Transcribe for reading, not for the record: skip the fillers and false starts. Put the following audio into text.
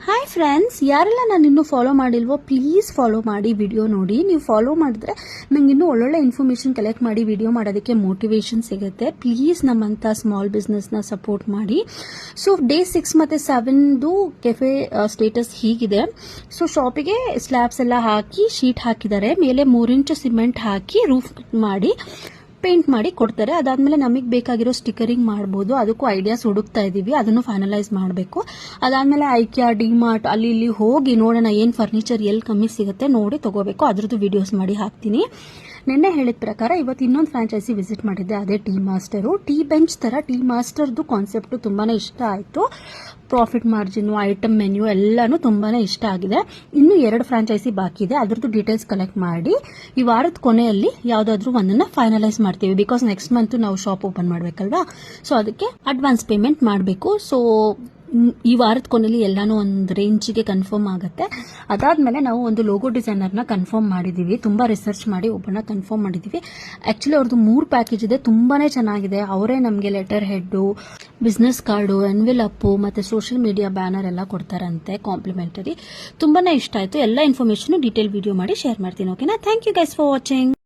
Hi friends, ಯಾರೆಲ್ಲ ನಾನು ಇನ್ನೂ ಫಾಲೋ ಮಾಡಿಲ್ವೋ ಪ್ಲೀಸ್ ಫಾಲೋ ಮಾಡಿ, ವಿಡಿಯೋ ನೋಡಿ. ನೀವು ಫಾಲೋ ಮಾಡಿದ್ರೆ ನಂಗೆ ಇನ್ನೂ ಒಳ್ಳೊಳ್ಳೆ ಇನ್ಫಾರ್ಮೇಷನ್ ಕಲೆಕ್ಟ್ ಮಾಡಿ ವಿಡಿಯೋ ಮಾಡೋದಕ್ಕೆ ಮೋಟಿವೇಶನ್ ಸಿಗುತ್ತೆ. ಪ್ಲೀಸ್ ನಮ್ಮಂಥ ಸ್ಮಾಲ್ ಬಿಸ್ನೆಸ್ನ ಸಪೋರ್ಟ್ ಮಾಡಿ. ಸೊ ಡೇ 6 ಮತ್ತು 7ದು ಕೆಫೆ ಸ್ಟೇಟಸ್ ಹೀಗಿದೆ. ಸೊ ಶಾಪಿಗೆ ಸ್ಲ್ಯಾಬ್ಸ್ ಎಲ್ಲ ಹಾಕಿ ಶೀಟ್ ಹಾಕಿದ್ದಾರೆ, ಮೇಲೆ 3 ಇಂಚು ಸಿಮೆಂಟ್ ಹಾಕಿ ರೂಫ್ ಮಾಡಿ ಪೇಂಟ್ ಮಾಡಿ ಕೊಡ್ತಾರೆ. ಅದಾದ್ಮೇಲೆ ನಮಗೆ ಬೇಕಾಗಿರೋ ಸ್ಟಿಕರಿಂಗ್ ಮಾಡ್ಬೋದು. ಅದಕ್ಕೂ ಐಡಿಯಾಸ್ ಹುಡುಕ್ತಾ ಇದೀವಿ, ಅದನ್ನು ಫೈನಲೈಸ್ ಮಾಡಬೇಕು. ಅದಾದ್ಮೇಲೆ ಐಕ್ಯಾ, ಡಿಮಾರ್ಟ್ ಅಲ್ಲಿ ಇಲ್ಲಿ ಹೋಗಿ ನೋಡೋಣ ಏನು ಫರ್ನಿಚರ್ ಎಲ್ಲಿ ಕಮ್ಮಿ ಸಿಗುತ್ತೆ ನೋಡಿ ತಗೋಬೇಕು. ಅದ್ರದ್ದು ವಿಡಿಯೋಸ್ ಮಾಡಿ ಹಾಕ್ತೀನಿ. ನಿನ್ನೆ ಹೇಳಿದ ಪ್ರಕಾರ ಇವತ್ತು ಇನ್ನೊಂದು ಫ್ರಾಂಚೈಸಿ ವಿಸಿಟ್ ಮಾಡಿದ್ದೆ, ಅದೇ ಟೀ ಮಾಸ್ಟರು. ಟೀ ಬೆಂಚ್ ತರ ಟೀ ಮಾಸ್ಟರ್ದು ಕಾನ್ಸೆಪ್ಟ್ ತುಂಬಾನೇ ಇಷ್ಟ ಆಯಿತು. ಪ್ರಾಫಿಟ್ ಮಾರ್ಜಿನ್, ಐಟಮ್ ಮೆನ್ಯೂ ಎಲ್ಲಾನು ತುಂಬಾನೇ ಇಷ್ಟ ಆಗಿದೆ. ಇನ್ನು 2 ಫ್ರಾಂಚೈಸಿ ಬಾಕಿ ಇದೆ, ಅದ್ರದ್ದು ಡೀಟೇಲ್ಸ್ ಕಲೆಕ್ಟ್ ಮಾಡಿ ಈ ವಾರದ ಕೊನೆಯಲ್ಲಿ ಯಾವ್ದಾದ್ರು ಒಂದನ್ನ ಫೈನಲೈಸ್ ಮಾಡ್ತೀವಿ. ಬಿಕಾಸ್ ನೆಕ್ಸ್ಟ್ ಮಂತ್ ನಾವು ಶಾಪ್ ಓಪನ್ ಮಾಡ್ಬೇಕಲ್ವಾ, ಸೊ ಅದಕ್ಕೆ ಅಡ್ವಾನ್ಸ್ ಪೇಮೆಂಟ್ ಮಾಡಬೇಕು. ಸೊ ಈ ವಾರದ ಕೊನೆಯಲ್ಲಿ ಎಲ್ಲಾನು ಒಂದು ರೇಂಜ್ಗೆ ಕನ್ಫರ್ಮ್ ಆಗುತ್ತೆ. ಅದಾದ್ಮೇಲೆ ನಾವು ಒಂದು ಲೋಗೋ ಡಿಸೈನರ್ನ ಕನ್ಫರ್ಮ್ ಮಾಡಿದೀವಿ. ತುಂಬಾ ರಿಸರ್ಚ್ ಮಾಡಿ ಒಬ್ಬನ ಕನ್ಫರ್ಮ್ ಮಾಡಿದೀವಿ. ಆಕ್ಚುಲಿ ಅವ್ರದ್ದು 3 ಪ್ಯಾಕೇಜ್ ಇದೆ, ತುಂಬಾನೇ ಚೆನ್ನಾಗಿದೆ. ಅವರೇ ನಮಗೆ letter head, business card, envelope ಮತ್ತೆ ಸೋಷಿಯಲ್ ಮೀಡಿಯಾ ಬ್ಯಾನರ್ ಎಲ್ಲ ಕೊಡ್ತಾರಂತೆ ಕಾಂಪ್ಲಿಮೆಂಟರಿ. ತುಂಬಾನೇ ಇಷ್ಟ ಆಯ್ತು. ಎಲ್ಲ ಇನ್ಫಾರ್ಮೇಶನ್ ಡೀಟೇಲ್ ವಿಡಿಯೋ ಮಾಡಿ ಶೇರ್ ಮಾಡ್ತೀನಿ. ಓಕೆನಾ? Thank you guys for watching.